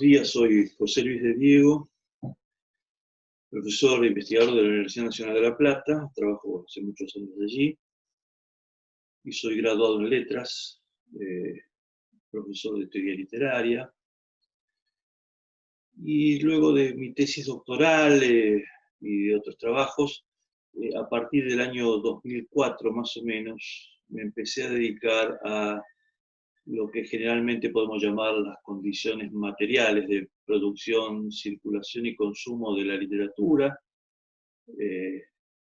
días, soy José Luis de Diego, profesor e investigador de la Universidad Nacional de La Plata, trabajo hace muchos años allí, y soy graduado en letras, profesor de teoría literaria, y luego de mi tesis doctoral y de otros trabajos, a partir del año 2004 más o menos, me empecé a dedicar a lo que generalmente podemos llamar las condiciones materiales de producción, circulación y consumo de la literatura,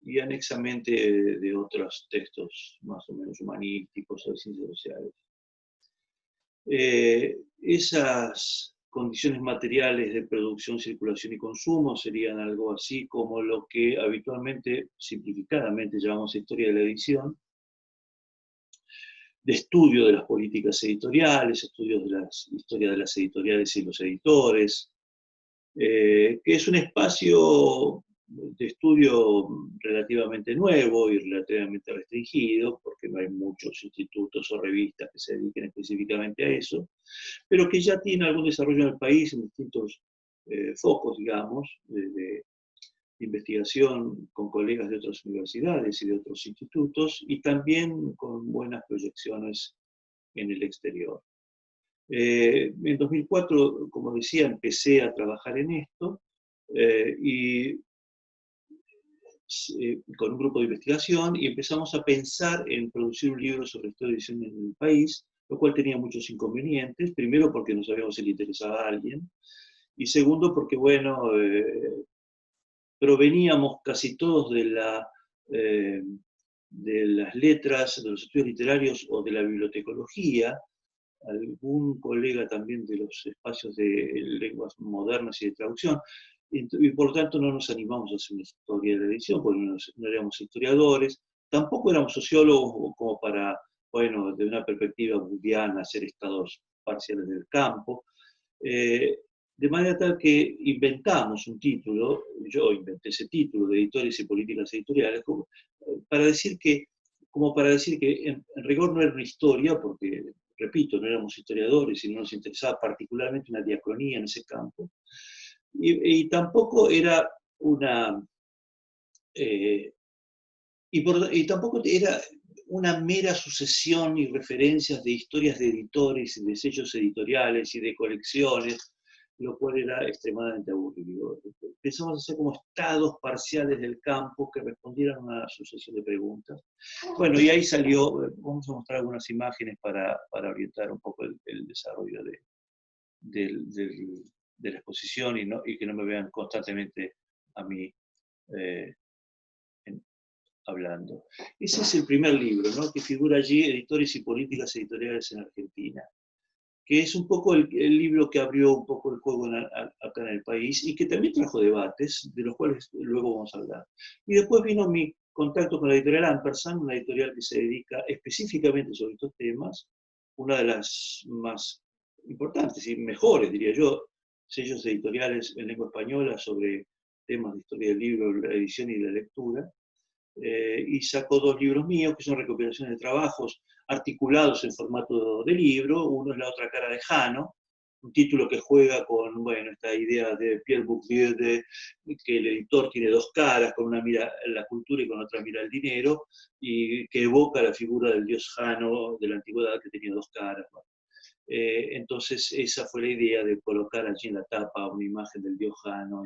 y anexamente de otros textos más o menos humanísticos o de ciencias sociales. Esas condiciones materiales de producción, circulación y consumo serían algo así como lo que habitualmente, simplificadamente, llamamos historia de la edición, de estudio de las políticas editoriales, estudios de la historia de las editoriales y los editores, que es un espacio de estudio relativamente nuevo y relativamente restringido, porque no hay muchos institutos o revistas que se dediquen específicamente a eso, pero que ya tiene algún desarrollo en el país en distintos focos, digamos, de investigación con colegas de otras universidades y de otros institutos, y también con buenas proyecciones en el exterior. En 2004, como decía, empecé a trabajar en esto, y con un grupo de investigación, y empezamos a pensar en producir un libro sobre historia de edición en el país, lo cual tenía muchos inconvenientes. Primero, porque no sabíamos si le interesaba a alguien, y segundo, porque, bueno, proveníamos casi todos de las letras, de los estudios literarios o de la bibliotecología, algún colega también de los espacios de lenguas modernas y de traducción, y por lo tanto no nos animamos a hacer una historia de la edición, porque no éramos historiadores, tampoco éramos sociólogos como para, bueno, de una perspectiva buddiana, hacer estados parciales del campo. De manera tal que inventamos un título, yo inventé ese título de Editores y Políticas Editoriales, como para decir que en rigor no era una historia, porque, repito, no éramos historiadores y no nos interesaba particularmente una diacronía en ese campo, y tampoco era una... y tampoco era una mera sucesión y referencias de historias de editores y de sellos editoriales y de colecciones, lo cual era extremadamente aburrido. Empezamos a hacer como estados parciales del campo que respondieran a una sucesión de preguntas. Bueno, y ahí salió, vamos a mostrar algunas imágenes para orientar un poco el desarrollo de la exposición, y que no me vean constantemente a mí hablando. Ese es el primer libro, ¿no?, que figura allí, Editores y Políticas Editoriales en Argentina, que es un poco el libro que abrió un poco el juego acá en el país, y que también trajo debates, de los cuales luego vamos a hablar. Y después vino mi contacto con la editorial Ampersand, una editorial que se dedica específicamente sobre estos temas, una de las más importantes y mejores, diría yo, sellos editoriales en lengua española sobre temas de historia del libro, la edición y la lectura. Y sacó dos libros míos, que son recopilaciones de trabajos articulados en formato de libro. Uno es La otra cara de Jano, un título que juega con, bueno, esta idea de Pierre Bourdieu, de que el editor tiene dos caras, con una mira la cultura y con otra mira el dinero, y que evoca la figura del dios Jano de la antigüedad, que tenía dos caras, ¿no? Entonces esa fue la idea de colocar allí en la tapa una imagen del dios Jano,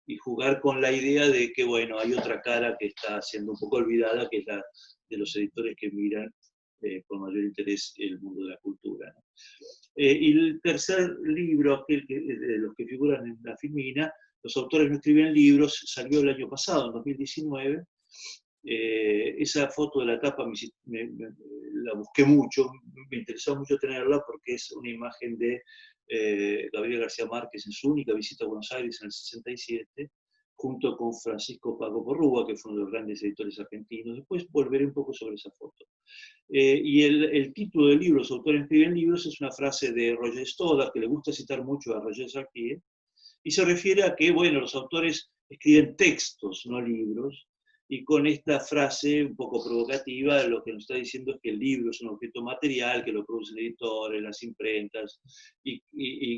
y jugar con la idea de que, bueno, hay otra cara que está siendo un poco olvidada, que es la de los editores que miran con mayor interés el mundo de la cultura, ¿no? Y el tercer libro, aquel de los que figuran en la filmina, Los autores no escriben libros, salió el año pasado, en 2019. Esa foto de la tapa la busqué mucho, me interesó mucho tenerla, porque es una imagen de Gabriel García Márquez en su única visita a Buenos Aires en el 67, junto con Francisco Paco Porrúa, que fue uno de los grandes editores argentinos. Después volveré un poco sobre esa foto. Y el título del libro, Los autores escriben libros, es una frase de Roger Stoddard, que le gusta citar mucho a Roger Sartier, y se refiere a que, bueno, los autores escriben textos, no libros, Y con esta frase un poco provocativa, lo que nos está diciendo es que el libro es un objeto material, que lo producen editores, las imprentas, y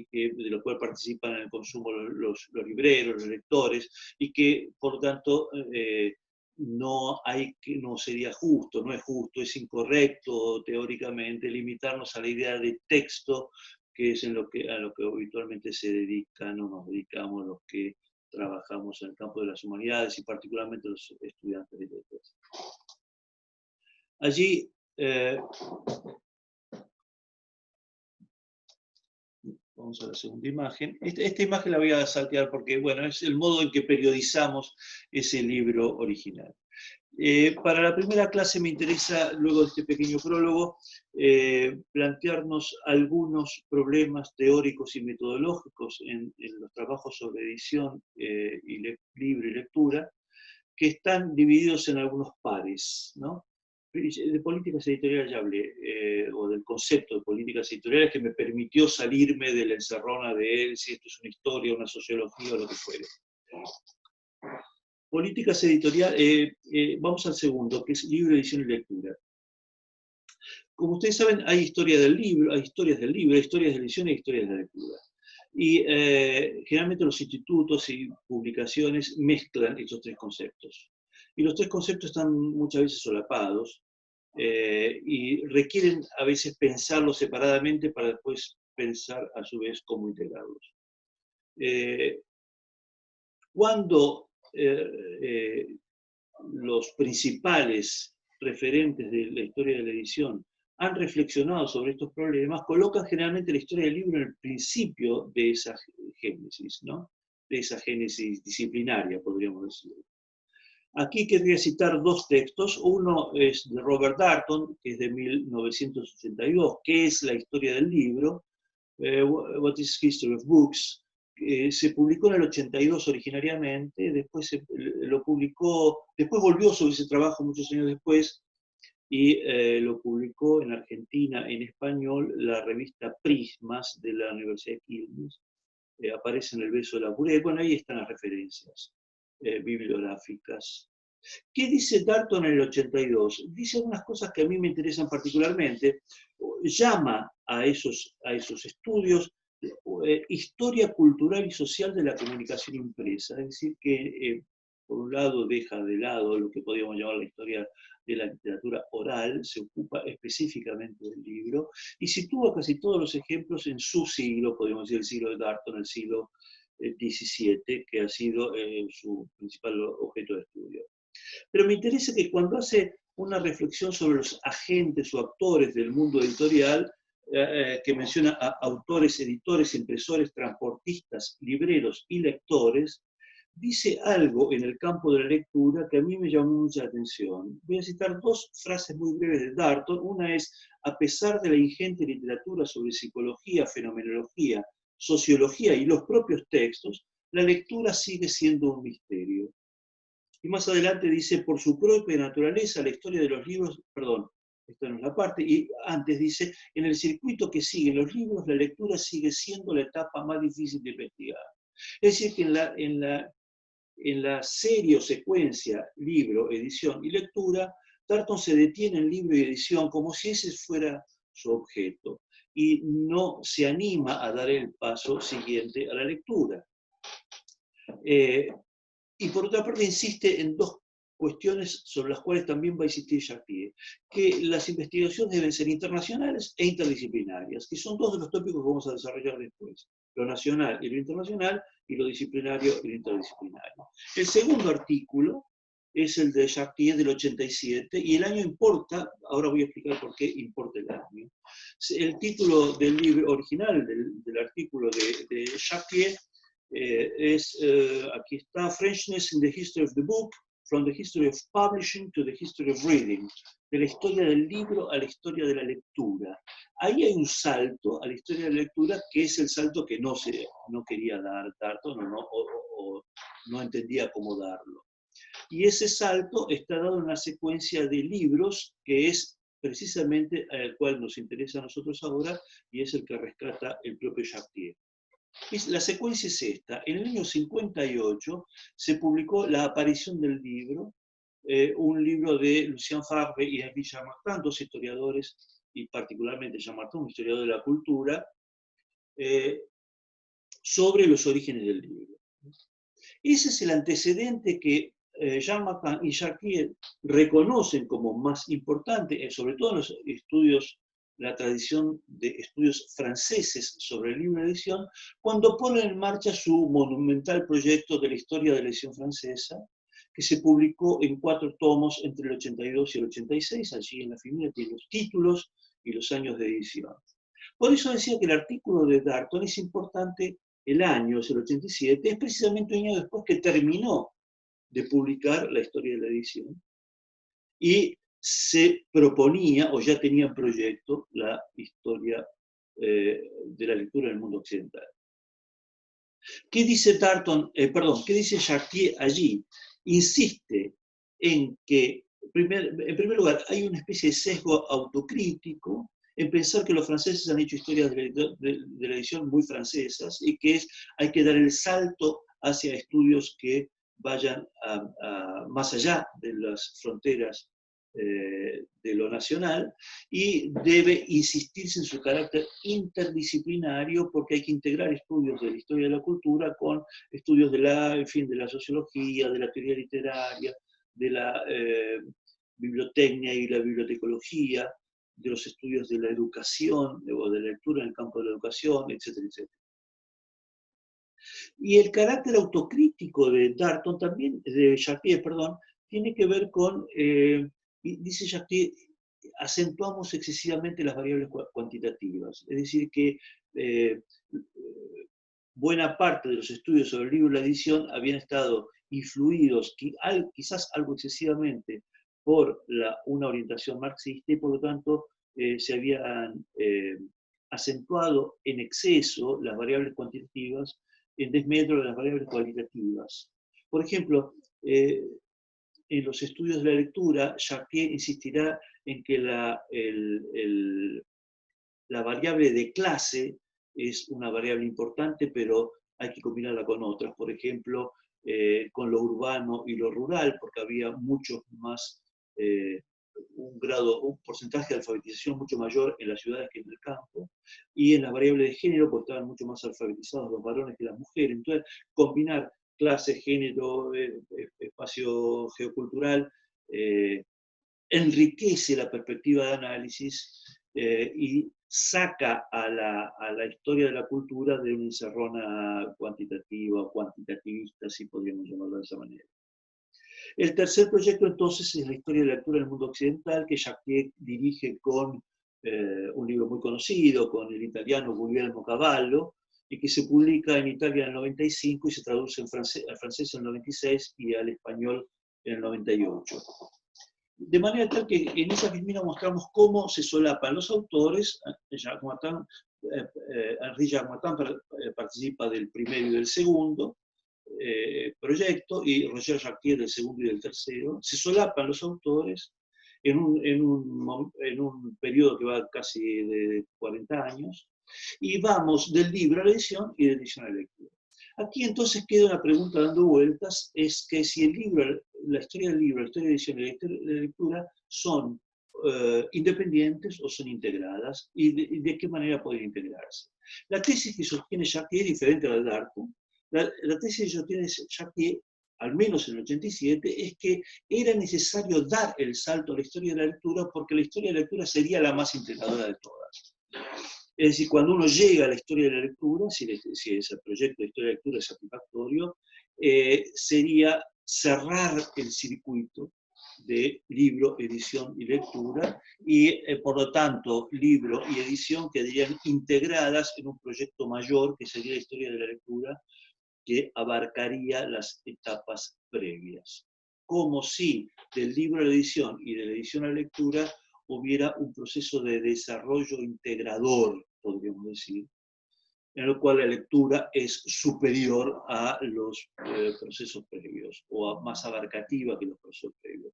que, de lo cual participan en el consumo los libreros, los lectores, y que, por tanto, no sería justo, no es justo, es incorrecto teóricamente limitarnos a la idea de texto, que es a lo que habitualmente se dedican o nos dedicamos los que trabajamos en el campo de las humanidades y particularmente los estudiantes de letras. Allí, vamos a la segunda imagen. Esta imagen la voy a saltear porque, bueno, es el modo en que periodizamos ese libro original. Para la primera clase me interesa, luego de este pequeño prólogo, plantearnos algunos problemas teóricos y metodológicos en los trabajos sobre edición libro y lectura, que están divididos en algunos pares, ¿no? De políticas editoriales ya hablé, o del concepto de políticas editoriales que me permitió salirme de la encerrona de él, si esto es una historia, una sociología o lo que fuere. Políticas editoriales, vamos al segundo, que es libro, edición y lectura. Como ustedes saben, hay historias del libro, hay historias de edición y historias de la lectura. Y generalmente los institutos y publicaciones mezclan estos tres conceptos. Y los tres conceptos están muchas veces solapados y requieren a veces pensarlos separadamente para después pensar a su vez cómo integrarlos. Cuando los principales referentes de la historia de la edición han reflexionado sobre estos problemas, colocan generalmente la historia del libro en el principio de esa génesis, ¿no? De esa génesis disciplinaria, podríamos decir. Aquí querría citar dos textos. Uno es de Robert Darnton, que es de 1982, que es la historia del libro, What is History of Books. Se publicó en el 82 originariamente, después lo publicó, después volvió sobre ese trabajo muchos años después, y lo publicó en Argentina en español la revista Prismas de la Universidad de Quilmes. Aparece en El beso de la pureza. Bueno, ahí están las referencias bibliográficas. ¿Qué dice Darnton en el 82? Dice algunas cosas que a mí me interesan particularmente. Llama a esos estudios historia cultural y social de la comunicación impresa. Es decir, que por un lado deja de lado lo que podríamos llamar la historia de la literatura oral, se ocupa específicamente del libro, y sitúa casi todos los ejemplos en su siglo, podríamos decir el siglo de Darnton, el siglo XVII, que ha sido su principal objeto de estudio. Pero me interesa que cuando hace una reflexión sobre los agentes o actores del mundo editorial, que menciona a autores, editores, impresores, transportistas, libreros y lectores, dice algo en el campo de la lectura que a mí me llamó mucha atención. Voy a citar dos frases muy breves de Darnton. Una es: a pesar de la ingente literatura sobre psicología, fenomenología, sociología y los propios textos, la lectura sigue siendo un misterio. Y más adelante dice: por su propia naturaleza, la historia de los libros, perdón, esta no es la parte, y antes dice: en el circuito que siguen los libros, la lectura sigue siendo la etapa más difícil de investigar. Es decir, que en la serie o secuencia libro, edición y lectura, Darnton se detiene en libro y edición como si ese fuera su objeto y no se anima a dar el paso siguiente a la lectura. Y por otra parte insiste en dos cuestiones sobre las cuales también va a insistir Chartier, que las investigaciones deben ser internacionales e interdisciplinarias, que son dos de los tópicos que vamos a desarrollar después: lo nacional y lo internacional, y lo disciplinario y lo interdisciplinario. El segundo artículo es el de Chartier del 87, y el año importa. Ahora voy a explicar por qué importa el año. El título del libro original, del artículo de Chartier, aquí está: Frenchness in the History of the Book, from the History of Publishing to the History of Reading, de la historia del libro a la historia de la lectura. Ahí hay un salto a la historia de la lectura que es el salto que no quería dar Darnton o no entendía cómo darlo. Y ese salto está dado en una secuencia de libros que es precisamente el cual nos interesa a nosotros ahora, y es el que rescata el propio Chartier. La secuencia es esta: en el año 58 se publicó La aparición del libro, un libro de Lucien Favre y Henri Jean-Martin, dos historiadores, y particularmente Jean-Martin, un historiador de la cultura, sobre los orígenes del libro. Ese es el antecedente que Jean-Martin y Chartier reconocen como más importante, sobre todo en los estudios, la tradición de estudios franceses sobre el libro de edición, cuando ponen en marcha su monumental proyecto de la historia de la edición francesa, que se publicó en 4 tomos entre el 82 y el 86, allí en la familia tiene los títulos y los años de edición. Por eso decía que el artículo de Darton es importante, el año, es el 87, es precisamente un año después que terminó de publicar la historia de la edición, y se proponía, o ya tenía en proyecto, la historia de la lectura en el mundo occidental. ¿Qué dice qué dice Chartier allí? Insiste en que, en primer lugar, hay una especie de sesgo autocrítico en pensar que los franceses han hecho historias de la edición muy francesas y que hay que dar el salto hacia estudios que vayan más allá de las fronteras de lo nacional, y debe insistirse en su carácter interdisciplinario porque hay que integrar estudios de la historia de la cultura con estudios de la sociología, de la teoría literaria, de la bibliotecnia y la bibliotecología, de los estudios de la educación o de la lectura en el campo de la educación, etcétera, etcétera. Y el carácter autocrítico de Darton también, de Chartier, perdón, tiene que ver con, dice Chartier, acentuamos excesivamente las variables cuantitativas. Es decir, que buena parte de los estudios sobre el libro y la edición habían estado influidos, quizás algo excesivamente, por una orientación marxista, y por lo tanto se habían acentuado en exceso las variables cuantitativas en desmedro de las variables cualitativas. Por ejemplo, en los estudios de la lectura, Chartier insistirá en que la variable de clase es una variable importante, pero hay que combinarla con otras. Por ejemplo, con lo urbano y lo rural, porque había mucho más, un porcentaje de alfabetización mucho mayor en las ciudades que en el campo, y en las variables de género, porque estaban mucho más alfabetizados los varones que las mujeres. Entonces, combinar clase, género, espacio geocultural, enriquece la perspectiva de análisis y saca a la historia de la cultura de una encerrona cuantitativa o cuantitativista, si podríamos llamarlo de esa manera. El tercer proyecto entonces es la historia de la lectura del mundo occidental, que Chartier dirige con un libro muy conocido, con el italiano Guglielmo Cavallo, y que se publica en Italia en el 95 y se traduce al francés en el 96 y al español en el 98. De manera tal que en esa filmina mostramos cómo se solapan los autores. Henri Jean-Martin participa del primero y del segundo proyecto, y Roger Chartier del segundo y del tercero. Se solapan los autores en un periodo que va casi de 40 años, y vamos del libro a la edición y de la edición a la lectura. Aquí entonces queda una pregunta dando vueltas, es que si el libro, la historia del libro, la historia de edición y la historia de lectura son independientes o son integradas, y de qué manera pueden integrarse. La tesis que sostiene Chartier es diferente a la de Darton. La tesis que sostiene Chartier, al menos en el 87, es que era necesario dar el salto a la historia de la lectura porque la historia de la lectura sería la más integradora de todas. Es decir, cuando uno llega a la historia de la lectura, si ese proyecto de historia de la lectura es satisfactorio, sería cerrar el circuito de libro, edición y lectura, y por lo tanto libro y edición quedarían integradas en un proyecto mayor que sería la historia de la lectura, que abarcaría las etapas previas. Como si del libro a la edición y de la edición a la lectura hubiera un proceso de desarrollo integrador, podríamos decir, en el cual la lectura es superior a los procesos previos, o más abarcativa que los procesos previos.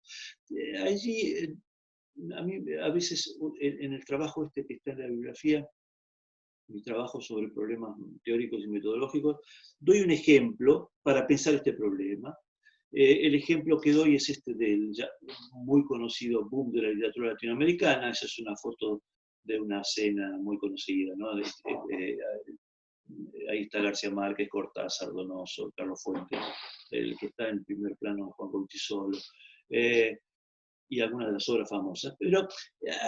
Allí, a mí a veces en el trabajo que está en la bibliografía, mi trabajo sobre problemas teóricos y metodológicos, doy un ejemplo para pensar este problema. El ejemplo que doy es este del ya muy conocido boom de la literatura latinoamericana. Esa es una foto de una cena muy conocida, ¿no? Ahí está García Márquez, Cortázar, Donoso, Carlos Fuentes, el que está en primer plano, Juan Cortisolo, y algunas de las obras famosas. Pero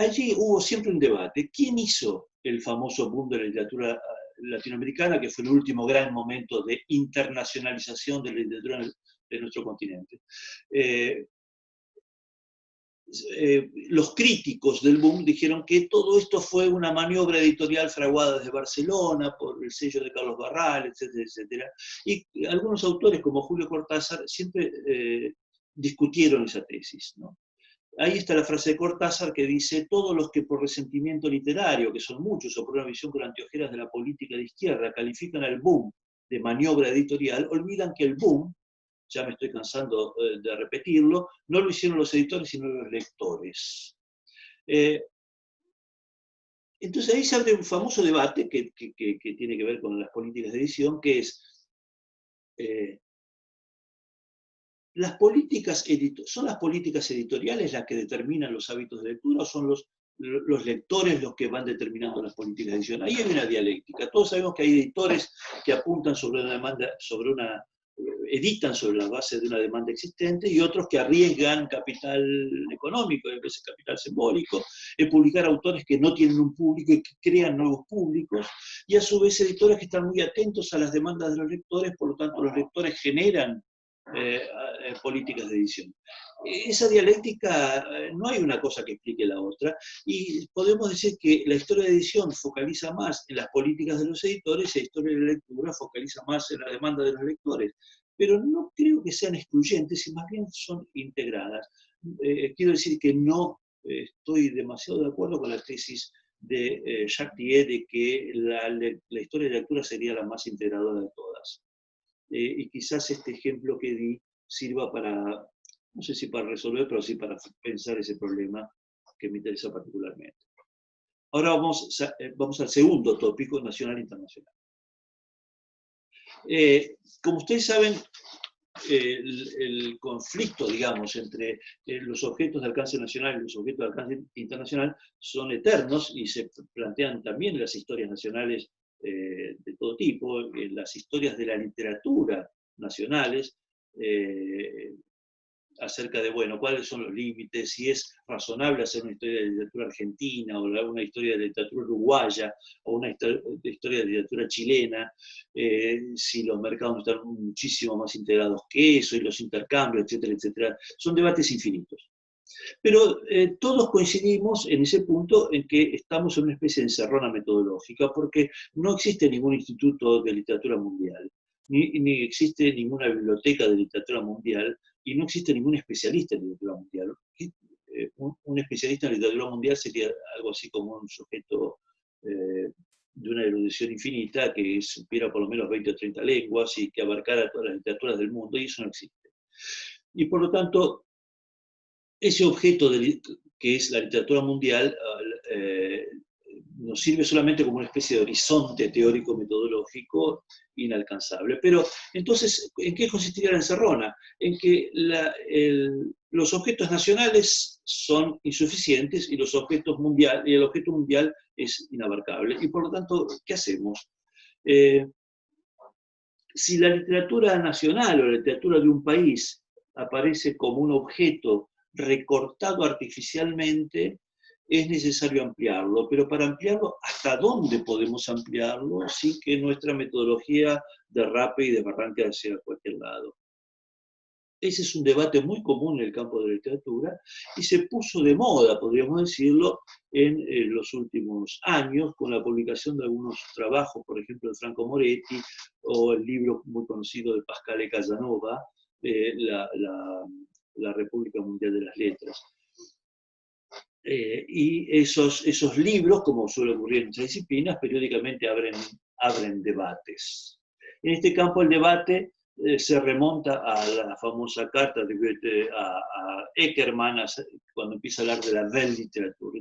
allí hubo siempre un debate. ¿Quién hizo el famoso boom de la literatura latinoamericana, que fue el último gran momento de internacionalización de la literatura de nuestro continente? Los críticos del boom dijeron que todo esto fue una maniobra editorial fraguada desde Barcelona por el sello de Carlos Barral, etcétera, etcétera. Y algunos autores, como Julio Cortázar, siempre discutieron esa tesis, ¿no? Ahí está la frase de Cortázar que dice: todos los que por resentimiento literario, que son muchos, o por una visión con anteojeras de la política de izquierda, califican al boom de maniobra editorial, olvidan que el boom, ya me estoy cansando de repetirlo, no lo hicieron los editores, sino los lectores. Entonces ahí se abre un famoso debate que tiene que ver con las políticas de edición, que es, ¿son las políticas editoriales las que determinan los hábitos de lectura, o son los lectores los que van determinando las políticas de edición? Ahí hay una dialéctica. Todos sabemos que hay editores que apuntan sobre una demanda, editan sobre la base de una demanda existente, y otros que arriesgan capital económico, a veces capital simbólico, en publicar autores que no tienen un público y que crean nuevos públicos, y a su vez editores que están muy atentos a las demandas de los lectores, por lo tanto los lectores generan políticas de edición. Esa dialéctica, no hay una cosa que explique la otra, y podemos decir que la historia de edición focaliza más en las políticas de los editores, y la historia de la lectura focaliza más en la demanda de los lectores, pero no creo que sean excluyentes, y más bien son integradas. Quiero decir que no estoy demasiado de acuerdo con la tesis de Jacques Thiers de que la historia de la lectura sería la más integradora de todas. Y quizás este ejemplo que di sirva para, no sé si para resolver, pero sí para pensar ese problema que me interesa particularmente. Ahora vamos al segundo tópico, nacional e internacional. Como ustedes saben, el conflicto, digamos, entre los objetos de alcance nacional y los objetos de alcance internacional son eternos, y se plantean también en las historias nacionales de todo tipo, en las historias de la literatura nacionales, acerca de, bueno, cuáles son los límites, si es razonable hacer una historia de literatura argentina, o una historia de literatura uruguaya, o una historia de literatura chilena, si los mercados están muchísimo más integrados que eso, y los intercambios, etcétera, etcétera. Son debates infinitos. Pero todos coincidimos en ese punto, en que estamos en una especie de encerrona metodológica, porque no existe ningún instituto de literatura mundial, ni existe ninguna biblioteca de literatura mundial, y no existe ningún especialista en literatura mundial. Un especialista en literatura mundial sería algo así como un sujeto de una erudición infinita, que supiera por lo menos 20 o 30 lenguas y que abarcara todas las literaturas del mundo, y eso no existe. Y por lo tanto, ese objeto que es la literatura mundial nos sirve solamente como una especie de horizonte teórico-metodológico inalcanzable. Pero entonces, ¿en qué consistiría la encerrona? En que los objetos nacionales son insuficientes, y el objeto mundial es inabarcable. Y por lo tanto, ¿qué hacemos? Si la literatura nacional o la literatura de un país aparece como un objeto recortado artificialmente, es necesario ampliarlo. Pero para ampliarlo, ¿hasta dónde podemos ampliarlo sin que nuestra metodología derrape y desbarranque hacia cualquier lado? Ese es un debate muy común en el campo de la literatura, y se puso de moda, podríamos decirlo, en los últimos años, con la publicación de algunos trabajos, por ejemplo, de Franco Moretti, o el libro muy conocido de Pascale Casanova, la República Mundial de las Letras. Y esos libros, como suele ocurrir en muchas disciplinas, periódicamente abren debates. En este campo el debate se remonta a la famosa carta de Goethe a Eckermann, cuando empieza a hablar de la Weltliteratur,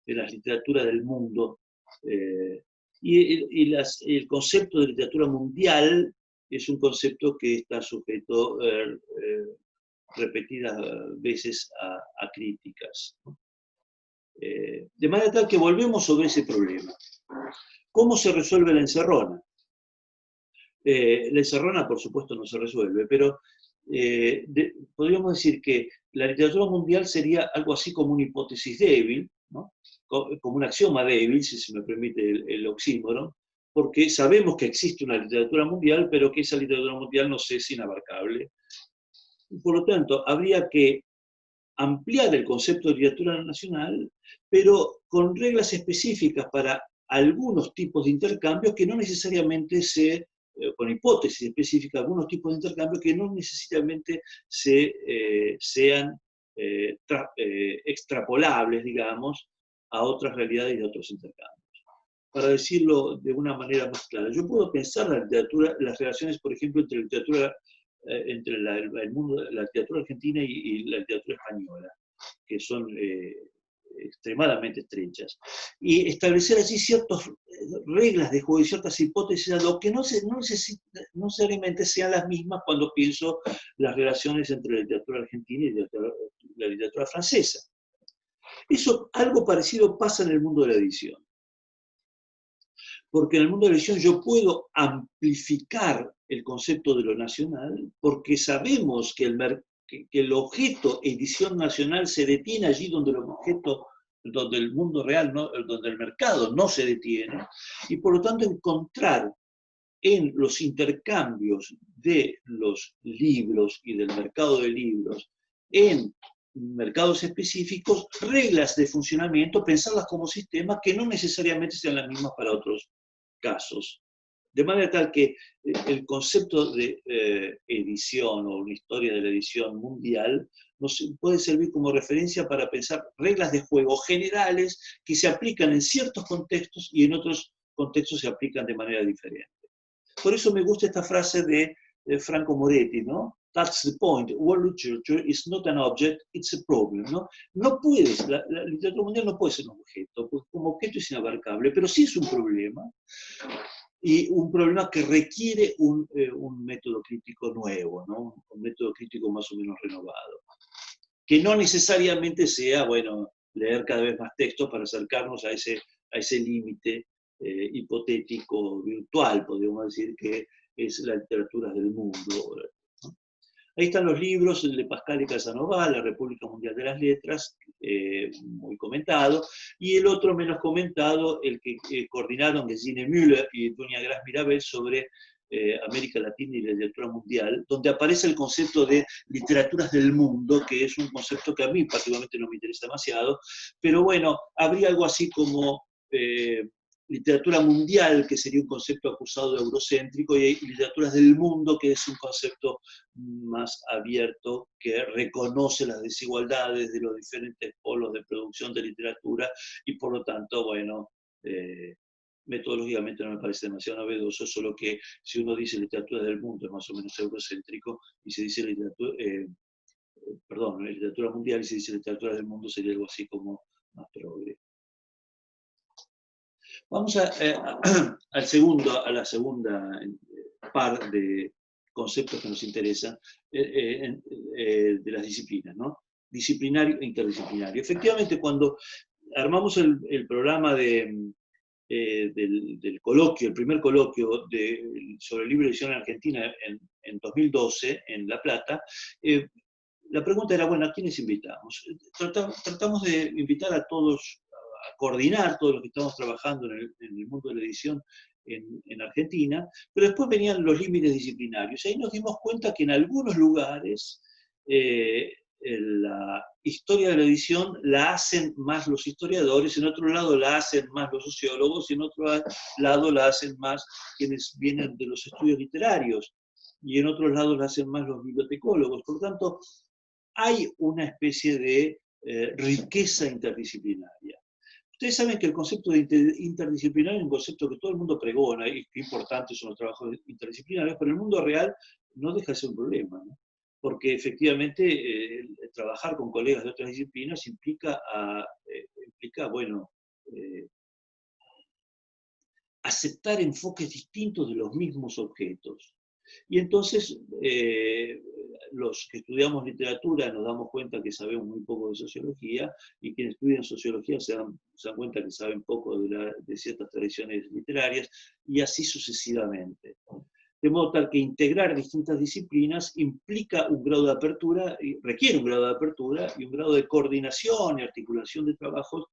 de la literatura del mundo. El concepto de literatura mundial es un concepto que está sujeto repetidas veces a críticas, ¿no? De manera tal que volvemos sobre ese problema. ¿Cómo se resuelve la encerrona? La encerrona, por supuesto, no se resuelve, pero podríamos decir que la literatura mundial sería algo así como una hipótesis débil, ¿no? Como un axioma débil, si se me permite el oxímoron, porque sabemos que existe una literatura mundial, pero que esa literatura mundial no es inabarcable. Por lo tanto, habría que ampliar el concepto de literatura nacional, pero con reglas específicas para algunos tipos de intercambios que no necesariamente con hipótesis específicas, algunos tipos de intercambios que no necesariamente sean extrapolables, digamos, a otras realidades y a otros intercambios. Para decirlo de una manera más clara, yo puedo pensar la literatura, las relaciones, por ejemplo, entre el mundo, la literatura argentina y la literatura española, que son extremadamente estrechas, y establecer allí ciertas reglas de juego y ciertas hipótesis, lo que no necesariamente sean las mismas cuando pienso las relaciones entre la literatura argentina y la literatura francesa. Eso, algo parecido pasa en el mundo de la edición. Porque en el mundo de la edición yo puedo amplificar el concepto de lo nacional, porque sabemos que el objeto edición nacional se detiene allí donde donde el mundo real, donde el mercado no se detiene, y por lo tanto encontrar en los intercambios de los libros y del mercado de libros en mercados específicos, reglas de funcionamiento, pensarlas como sistemas que no necesariamente sean las mismas para otros casos. De manera tal que el concepto de edición o una historia de la edición mundial nos puede servir como referencia para pensar reglas de juego generales que se aplican en ciertos contextos y en otros contextos se aplican de manera diferente. Por eso me gusta esta frase de Franco Moretti, ¿no? That's the point. World literature is not an object, it's a problem, ¿no? No puedes, la literatura mundial no puede ser un objeto, porque como objeto es inabarcable, pero sí es un problema, y un problema que requiere un método crítico nuevo, ¿no? Un método crítico más o menos renovado. Que no necesariamente sea, bueno, leer cada vez más textos para acercarnos a ese límite hipotético virtual, podríamos decir, que es la literatura del mundo. ¿No? Ahí están los libros, el de Pascal y Casanova, La República Mundial de las Letras, muy comentado, y el otro menos comentado, el que coordinaron Gesine Müller y Dunia Gras Mirabel sobre América Latina y la literatura mundial, donde aparece el concepto de literaturas del mundo, que es un concepto que a mí particularmente no me interesa demasiado, pero bueno, habría algo así como literatura mundial, que sería un concepto acusado de eurocéntrico, y literaturas del mundo, que es un concepto más abierto, que reconoce las desigualdades de los diferentes polos de producción de literatura, y por lo tanto, bueno, metodológicamente no me parece demasiado novedoso, solo que si uno dice literatura del mundo es más o menos eurocéntrico, y se dice literatura mundial, y se dice literatura del mundo sería algo así como más progre. Vamos a la segunda par de conceptos que nos interesan de las disciplinas, ¿no? Disciplinario e interdisciplinario. Efectivamente, cuando armamos el programa del coloquio, el primer coloquio sobre libre edición en Argentina en 2012, en La Plata, la pregunta era, bueno, ¿a quiénes invitamos? Tratamos de invitar a todos, a coordinar todo lo que estamos trabajando en el mundo de la edición en Argentina, pero después venían los límites disciplinarios. Y ahí nos dimos cuenta que en algunos lugares la historia de la edición la hacen más los historiadores, en otro lado la hacen más los sociólogos, y en otro lado la hacen más quienes vienen de los estudios literarios, y en otros lados la hacen más los bibliotecólogos. Por lo tanto, hay una especie de riqueza interdisciplinaria. Ustedes saben que el concepto de interdisciplinario es un concepto que todo el mundo pregona, y que importantes son los trabajos interdisciplinarios, pero en el mundo real no deja de ser un problema, ¿no? Porque efectivamente trabajar con colegas de otras disciplinas implica bueno, aceptar enfoques distintos de los mismos objetos. Y entonces, los que estudiamos literatura nos damos cuenta que sabemos muy poco de sociología, y quienes estudian sociología se dan cuenta que saben poco de ciertas tradiciones literarias, y así sucesivamente. De modo tal que integrar distintas disciplinas implica un grado de apertura, y requiere un grado de apertura y un grado de coordinación y articulación de trabajos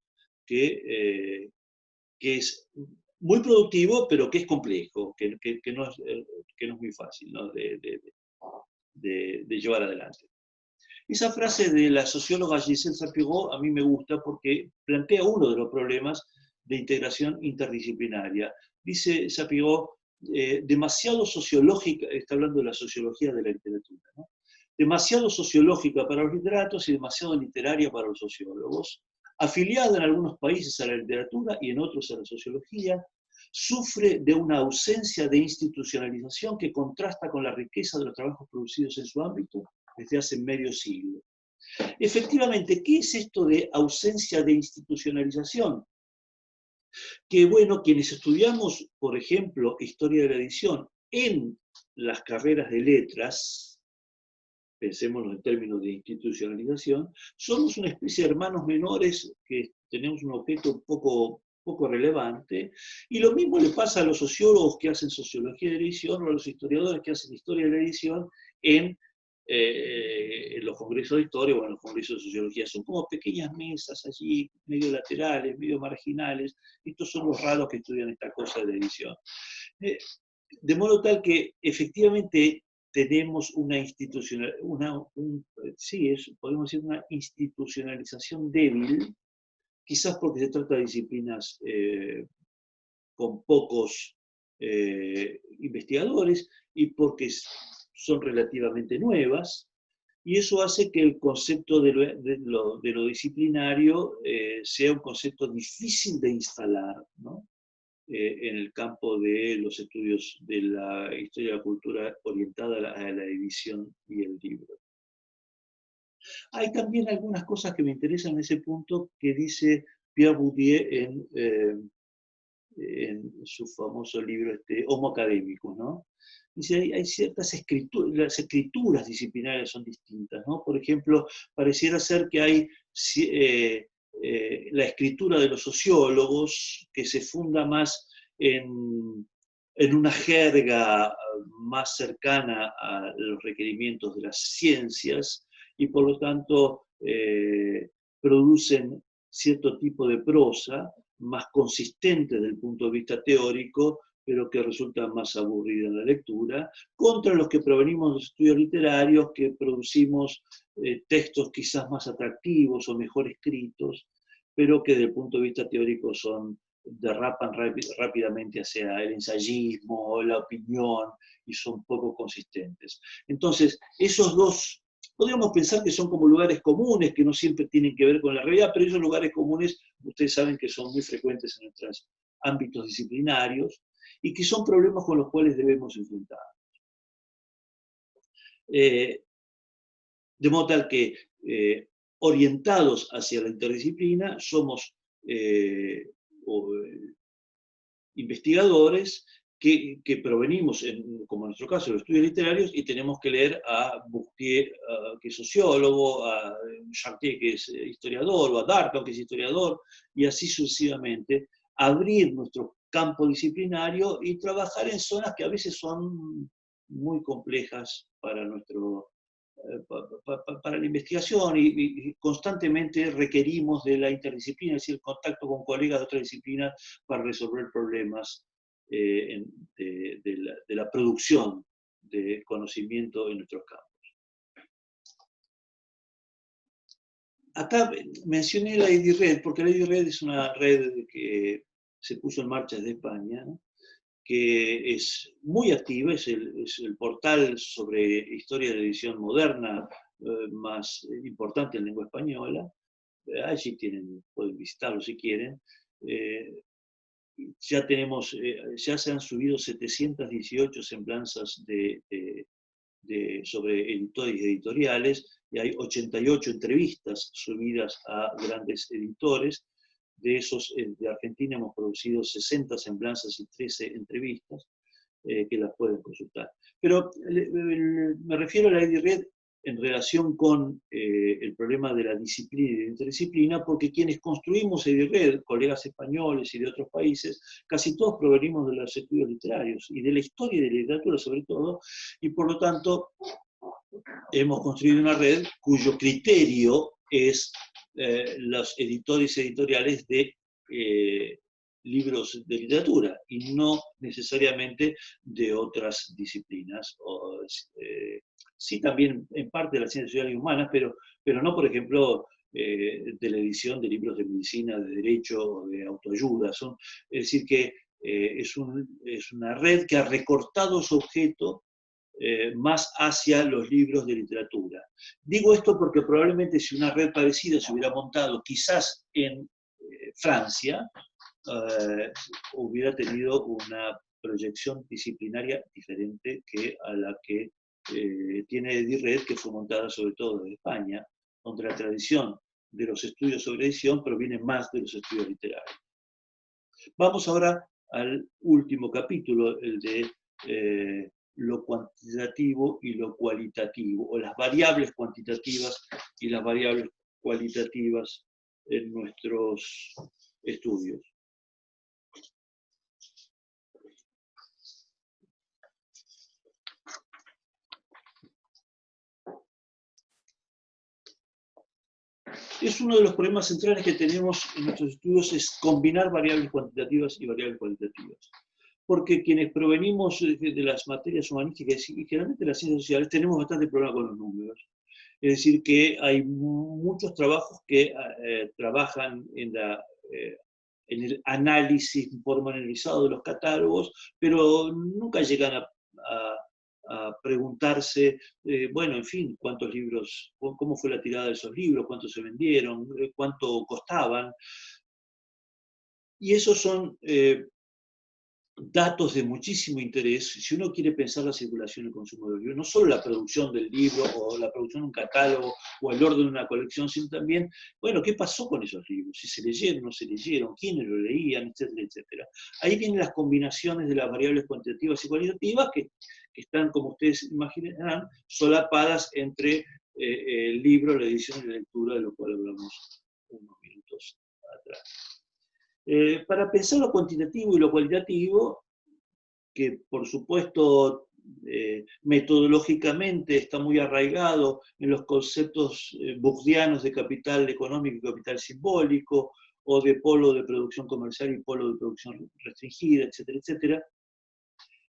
que es muy productivo, pero que es complejo, que no es muy fácil, ¿no? de llevar adelante. Esa frase de la socióloga Gisèle Sapiro a mí me gusta porque plantea uno de los problemas de integración interdisciplinaria. Dice Sapiro, demasiado sociológica, está hablando de la sociología de la literatura, ¿no? Demasiado sociológica para los literatos y demasiado literaria para los sociólogos, afiliada en algunos países a la literatura y en otros a la sociología, sufre de una ausencia de institucionalización que contrasta con la riqueza de los trabajos producidos en su ámbito desde hace medio siglo. Efectivamente, ¿qué es esto de ausencia de institucionalización? Que bueno, quienes estudiamos, por ejemplo, historia de la edición en las carreras de letras, pensémoslo en términos de institucionalización, somos una especie de hermanos menores que tenemos un objeto poco relevante, y lo mismo le pasa a los sociólogos que hacen sociología de la edición o a los historiadores que hacen historia de la edición en los congresos de historia o en los congresos de sociología. Son como pequeñas mesas allí, medio laterales, medio marginales. Estos son los raros que estudian esta cosa de la edición. De modo tal que efectivamente tenemos una podemos decir una institucionalización débil, quizás porque se trata de disciplinas con pocos investigadores y porque son relativamente nuevas, y eso hace que el concepto de lo disciplinario sea un concepto difícil de instalar, ¿no? En el campo de los estudios de la historia de la cultura orientada a la edición y el libro. Hay también algunas cosas que me interesan en ese punto que dice Pierre Bourdieu en su famoso libro Homo Academicus, ¿no? Dice, hay ciertas escrituras, las escrituras disciplinarias son distintas, ¿no? Por ejemplo, pareciera ser que hay la escritura de los sociólogos que se funda más en una jerga más cercana a los requerimientos de las ciencias, y por lo tanto producen cierto tipo de prosa más consistente desde el punto de vista teórico, pero que resulta más aburrida en la lectura, contra los que provenimos de los estudios literarios, que producimos textos quizás más atractivos o mejor escritos, pero que desde el punto de vista teórico derrapan rápidamente hacia el ensayismo, la opinión, y son poco consistentes. Entonces, esos dos, podríamos pensar que son como lugares comunes, que no siempre tienen que ver con la realidad, pero esos lugares comunes, ustedes saben que son muy frecuentes en nuestros ámbitos disciplinarios, y que son problemas con los cuales debemos enfrentarnos. De modo tal que, orientados hacia la interdisciplina, somos investigadores que provenimos, como en nuestro caso, de los estudios literarios, y tenemos que leer a Bourdieu, que es sociólogo, a Chartier, que es historiador, o a Darton, que es historiador, y así sucesivamente, abrir nuestro campo disciplinario y trabajar en zonas que a veces son muy complejas para para la investigación, y constantemente requerimos de la interdisciplina, es decir, el contacto con colegas de otras disciplinas para resolver problemas de la producción de conocimiento en nuestros campos. Acá mencioné la EDIRED, porque la EDIRED es una red que se puso en marcha desde España, ¿no? Que es muy activa, es el portal sobre historia de la edición moderna más importante en lengua española. Allí pueden visitarlo si quieren. Ya se han subido 718 semblanzas sobre editores y editoriales, y hay 88 entrevistas subidas a grandes editores. De esos, de Argentina hemos producido 60 semblanzas y 13 entrevistas. que las pueden consultar. Pero me refiero a la EDIRED en relación con el problema de la disciplina y de la interdisciplina, porque quienes construimos EDIRED, colegas españoles y de otros países, casi todos provenimos de los estudios literarios y de la historia y de la literatura sobre todo, y por lo tanto hemos construido una red cuyo criterio es los editores editoriales de libros de literatura y no necesariamente de otras disciplinas. Sí, también en parte de las ciencias sociales y humanas, pero no, por ejemplo, de la edición de libros de medicina, de derecho o de autoayuda. Es decir, que es una red que ha recortado su objeto más hacia los libros de literatura. Digo esto porque probablemente si una red parecida se hubiera montado quizás en Francia, hubiera tenido una proyección disciplinaria diferente que a la que tiene EDIRED, que fue montada sobre todo en España, donde la tradición de los estudios sobre edición proviene más de los estudios literarios. Vamos ahora al último capítulo, el de lo cuantitativo y lo cualitativo, o las variables cuantitativas y las variables cualitativas en nuestros estudios. Es uno de los problemas centrales que tenemos en nuestros estudios, es combinar variables cuantitativas y variables cualitativas. Porque quienes provenimos de las materias humanísticas y generalmente de las ciencias sociales tenemos bastante problema con los números. Es decir, que hay muchos trabajos que trabajan en el análisis pormenorizado de los catálogos, pero nunca llegan a preguntarse, bueno, en fin, cuántos libros, cómo fue la tirada de esos libros, cuántos se vendieron, cuánto costaban. Y esos son datos de muchísimo interés si uno quiere pensar la circulación y el consumo del libro, no solo la producción del libro o la producción de un catálogo o el orden de una colección, sino también, bueno, ¿qué pasó con esos libros? Si se leyeron, no se leyeron, quiénes lo leían, etcétera, etcétera. Ahí vienen las combinaciones de las variables cuantitativas y cualitativas que están, como ustedes imaginarán, solapadas entre el libro, la edición y la lectura, de lo cual hablamos unos minutos atrás. Para pensar lo cuantitativo y lo cualitativo, que por supuesto metodológicamente está muy arraigado en los conceptos bourdianos de capital económico y capital simbólico, o de polo de producción comercial y polo de producción restringida, etcétera, etcétera.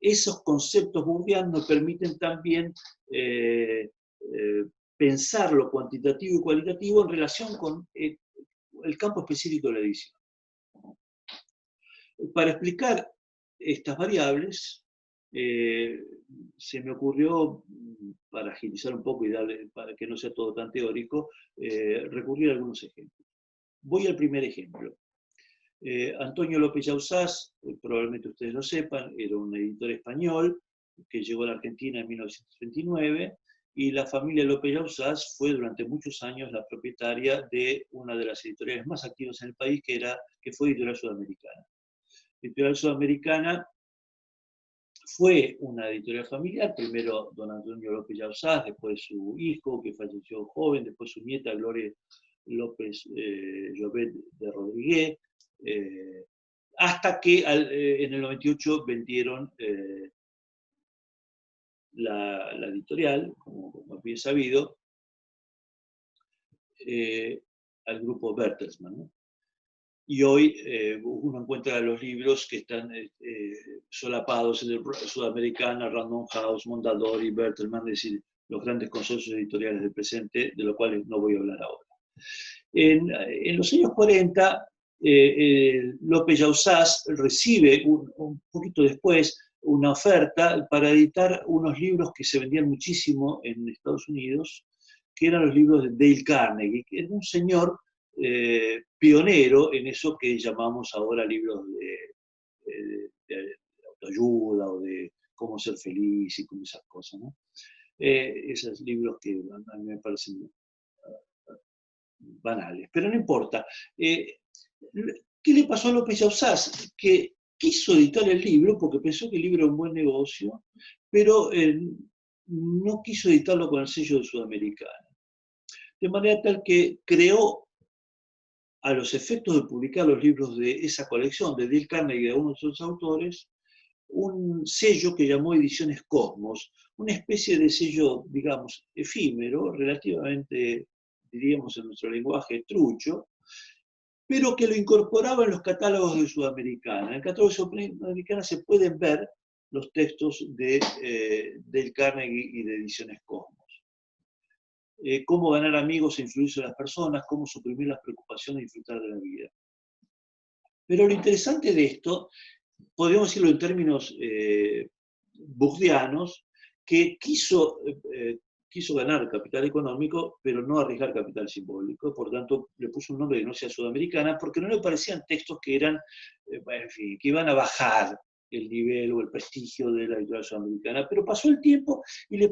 Esos conceptos bourdianos nos permiten también pensar lo cuantitativo y cualitativo en relación con el campo específico de la edición. Para explicar estas variables, se me ocurrió, para agilizar un poco y darle, para que no sea todo tan teórico, recurrir a algunos ejemplos. Voy al primer ejemplo. Antonio López Yauzás, probablemente ustedes lo sepan, era un editor español que llegó a la Argentina en 1929, y la familia López Yauzás fue durante muchos años la propietaria de una de las editoriales más activas en el país, que fue Editorial Sudamericana. Editorial Sudamericana fue una editorial familiar, primero don Antonio López Yauzás, después su hijo, que falleció joven, después su nieta Gloria López Llobet de Rodríguez, hasta que en el 98 vendieron la editorial, como es bien sabido, al grupo Bertelsmann, ¿no? Y hoy uno encuentra los libros que están solapados en el Sudamericana, Random House, Mondadori, Bertelsmann, es decir, los grandes consorcios editoriales del presente, de los cuales no voy a hablar ahora. En los años 40, López Yauzás recibe un poquito después una oferta para editar unos libros que se vendían muchísimo en Estados Unidos, que eran los libros de Dale Carnegie, que era un señor pionero en eso que llamamos ahora libros de autoayuda o de cómo ser feliz y con esas cosas, ¿no? Esos libros que a mí me parecen banales, pero no importa. ¿Qué le pasó a López Yauzás? Que quiso editar el libro porque pensó que el libro era un buen negocio, pero no quiso editarlo con el sello de Sudamericana. De manera tal que creó, a los efectos de publicar los libros de esa colección, de Dale Carnegie y de algunos otros autores, un sello que llamó Ediciones Cosmos, una especie de sello, digamos, efímero, relativamente, diríamos en nuestro lenguaje, trucho, pero que lo incorporaba en los catálogos de Sudamericana. En el catálogo de Sudamericana se pueden ver los textos de Dale Carnegie y de Ediciones Cosmos. Cómo ganar amigos e influir sobre las personas, cómo suprimir las preocupaciones y disfrutar de la vida. Pero lo interesante de esto, podríamos decirlo en términos burdianos, que quiso ganar capital económico, pero no arriesgar capital simbólico. Por tanto, le puso un nombre que no sea Sudamericana, porque no le parecían textos que eran, en fin, que iban a bajar el nivel o el prestigio de la editorial sudamericana. Pero pasó el tiempo y le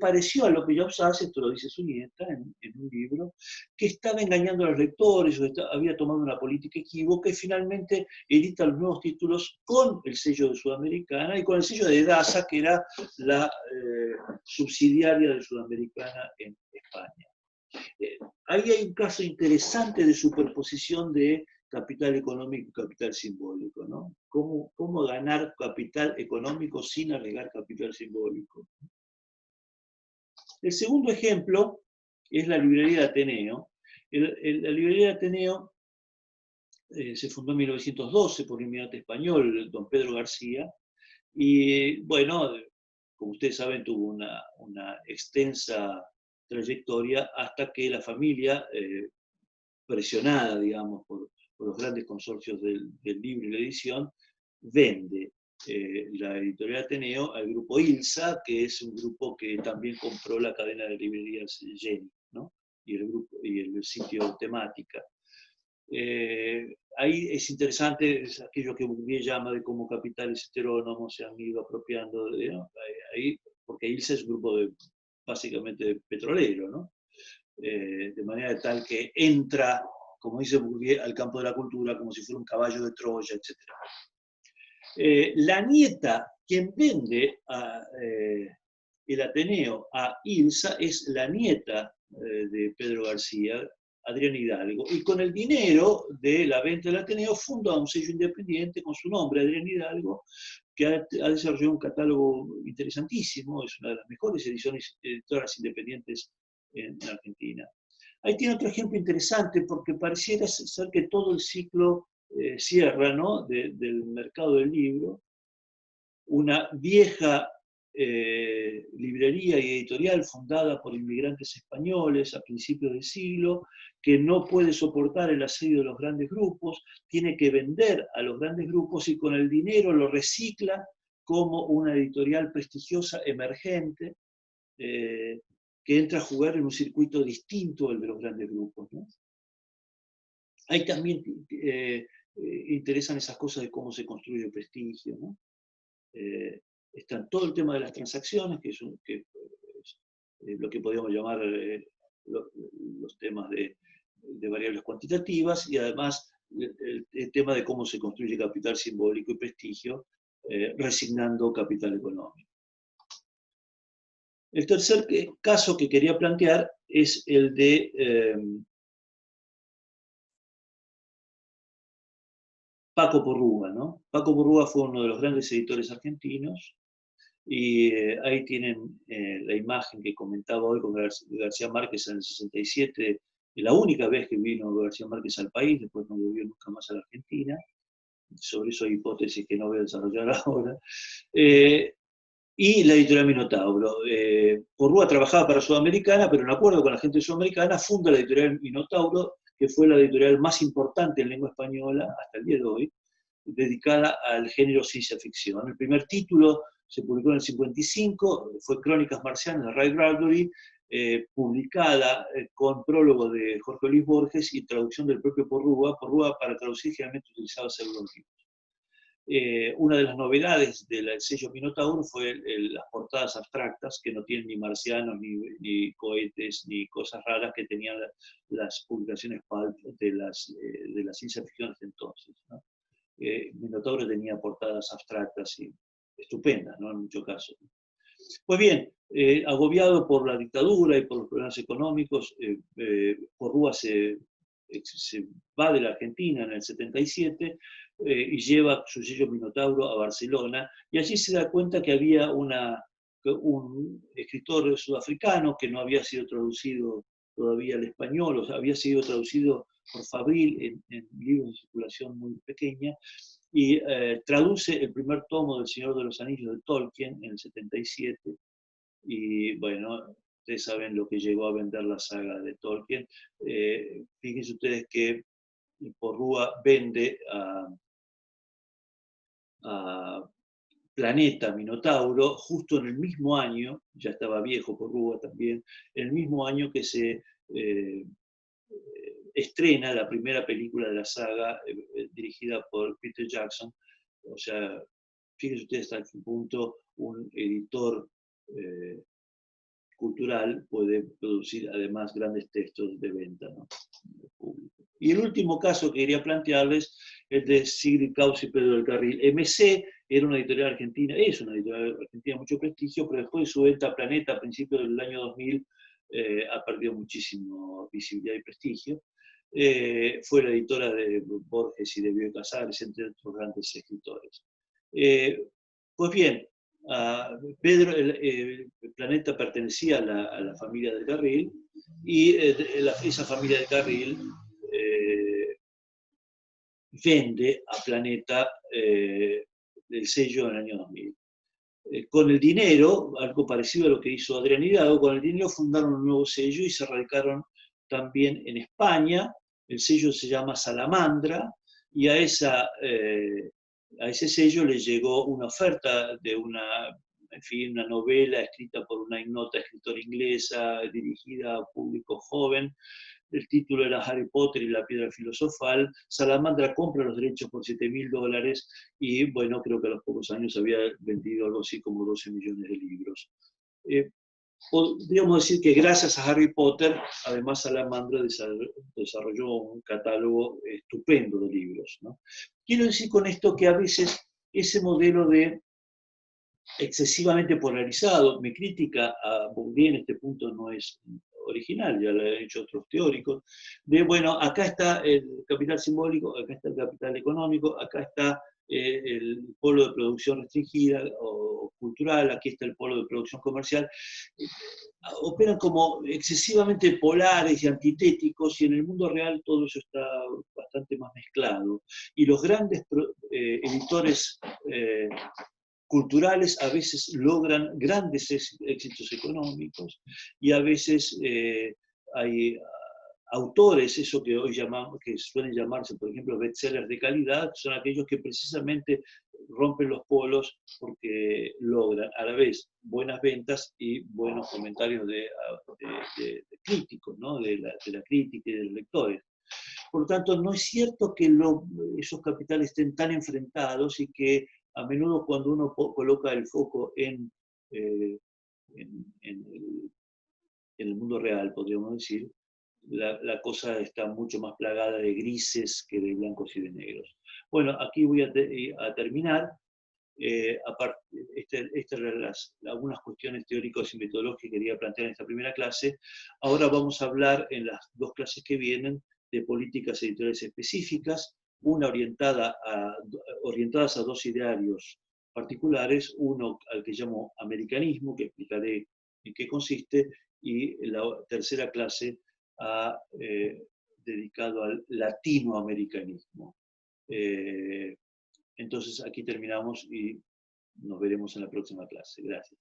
pareció a López Yausás, esto lo dice su nieta en un libro, que estaba engañando a los lectores, o había tomado una política equívoca, y finalmente edita los nuevos títulos con el sello de Sudamericana y con el sello de DASA, que era la subsidiaria de Sudamericana en España. Ahí hay un caso interesante de superposición de capital económico y capital simbólico, ¿no? ¿Cómo ganar capital económico sin arriesgar capital simbólico? El segundo ejemplo es la librería de Ateneo. La librería de Ateneo se fundó en 1912 por un inmigrante español, don Pedro García, y bueno, como ustedes saben, tuvo una extensa trayectoria hasta que la familia, presionada, digamos, por los grandes consorcios del libro y la edición, vende la editorial Ateneo al grupo ILSA, que es un grupo que también compró la cadena de librerías Jenny, ¿no? Y el sitio Temática. Ahí es interesante, es aquello que Bourdieu llama de cómo capitales heterónomos se han ido apropiando, ¿no? Ahí, porque ILSA es un grupo básicamente de petrolero, ¿no? De manera tal que entra, como dice Bourdieu, al campo de la cultura como si fuera un caballo de Troya, etc. La nieta, quien vende el Ateneo a ILSA, es la nieta de Pedro García, Adriana Hidalgo, y con el dinero de la venta del Ateneo funda un sello independiente con su nombre, Adriana Hidalgo, que ha desarrollado un catálogo interesantísimo, es una de las mejores editoras independientes en Argentina. Ahí tiene otro ejemplo interesante, porque pareciera ser que todo el ciclo cierra, ¿no? Del mercado del libro. Una vieja librería y editorial fundada por inmigrantes españoles a principios del siglo, que no puede soportar el asedio de los grandes grupos, tiene que vender a los grandes grupos y con el dinero lo recicla como una editorial prestigiosa, emergente, que entra a jugar en un circuito distinto al de los grandes grupos, ¿no? Ahí también interesan esas cosas de cómo se construye el prestigio, ¿no? Está todo el tema de las transacciones, que es lo que podríamos llamar los temas de variables cuantitativas, y además el tema de cómo se construye capital simbólico y prestigio, resignando capital económico. El tercer caso que quería plantear es el de Paco Porrúa, ¿no? Paco Porrúa fue uno de los grandes editores argentinos, y ahí tienen la imagen que comentaba hoy con García Márquez en el 67, la única vez que vino García Márquez al país, después no volvió nunca más a la Argentina. Sobre eso hay hipótesis que no voy a desarrollar ahora. Y la editorial Minotauro. Porrúa trabajaba para Sudamericana, pero en acuerdo con la gente de Sudamericana funda la editorial Minotauro, que fue la editorial más importante en lengua española hasta el día de hoy, dedicada al género ciencia ficción. El primer título se publicó en el 55, fue Crónicas Marcianas de Ray Bradbury, publicada con prólogo de Jorge Luis Borges y traducción del propio Porrúa. Porrúa, para traducir, generalmente utilizaba pseudónimos. Una de las novedades del sello Minotauro fue las portadas abstractas, que no tienen ni marcianos, ni cohetes, ni cosas raras que tenían las publicaciones pulp de la ciencia ficción hasta entonces, ¿no? Minotauro tenía portadas abstractas y estupendas, ¿no? En muchos casos. Pues bien, agobiado por la dictadura y por los problemas económicos, Porrúa se va de la Argentina en el 77 y lleva su sello Minotauro a Barcelona, y allí se da cuenta que había un escritor sudafricano que no había sido traducido todavía al español, o sea, había sido traducido por Fabril en libros de circulación muy pequeña, y traduce el primer tomo del Señor de los Anillos de Tolkien en el 77, y bueno, ustedes saben lo que llegó a vender la saga de Tolkien. Fíjense ustedes que Porrúa vende a Planeta Minotauro justo en el mismo año, ya estaba viejo Porrúa también, en el mismo año que se estrena la primera película de la saga dirigida por Peter Jackson. O sea, fíjense ustedes hasta qué punto un editor cultural puede producir además grandes textos de venta, ¿no? Y el último caso que quería plantearles es de Sigrid Kaus y Pedro del Carril. MC era una editorial argentina, es una editorial argentina de mucho prestigio, pero después de su venta a Planeta a principios del año 2000 ha perdido muchísimo visibilidad y prestigio. Fue la editora de Borges y de Bioy Casares, entre otros grandes escritores. Pues bien, Pedro, el Planeta pertenecía a la familia del Carril, y esa familia del Carril vende a Planeta el sello en el año 2000. Con el dinero, algo parecido a lo que hizo Adrián Hidalgo, con el dinero fundaron un nuevo sello y se radicaron también en España. El sello se llama Salamandra, y a ese sello le llegó una oferta de una novela escrita por una ignota escritora inglesa, dirigida a público joven. El título era Harry Potter y la piedra filosofal. Salamandra compra los derechos por $7.000 y, bueno, creo que a los pocos años había vendido algo así como 12 millones de libros. Podríamos decir que gracias a Harry Potter, además Salamandra desarrolló un catálogo estupendo de libros, ¿no? Quiero decir con esto que a veces ese modelo de excesivamente polarizado, mi crítica a Bourdieu en este punto no es original, ya lo han hecho otros teóricos, de bueno, acá está el capital simbólico, acá está el capital económico, acá está el polo de producción restringida o cultural, aquí está el polo de producción comercial. Operan como excesivamente polares y antitéticos, y en el mundo real todo eso está bastante más mezclado. Y los grandes editores culturales a veces logran grandes éxitos económicos, y a veces hay autores, eso que hoy llamamos, que suelen llamarse, por ejemplo, bestsellers de calidad, son aquellos que precisamente rompen los polos porque logran a la vez buenas ventas y buenos comentarios de críticos, ¿no? de la crítica y de los lectores. Por lo tanto, no es cierto que esos capitales estén tan enfrentados, y que a menudo cuando uno coloca el foco en el mundo real, podríamos decir, la cosa está mucho más plagada de grises que de blancos y de negros. Bueno, aquí voy a terminar. Estas eran algunas cuestiones teóricas y metodológicas que quería plantear en esta primera clase. Ahora vamos a hablar en las dos clases que vienen de políticas editoriales específicas, una orientadas a dos idearios particulares, uno al que llamo americanismo, que explicaré en qué consiste, y la tercera clase dedicado al latinoamericanismo. Entonces aquí terminamos y nos veremos en la próxima clase. Gracias.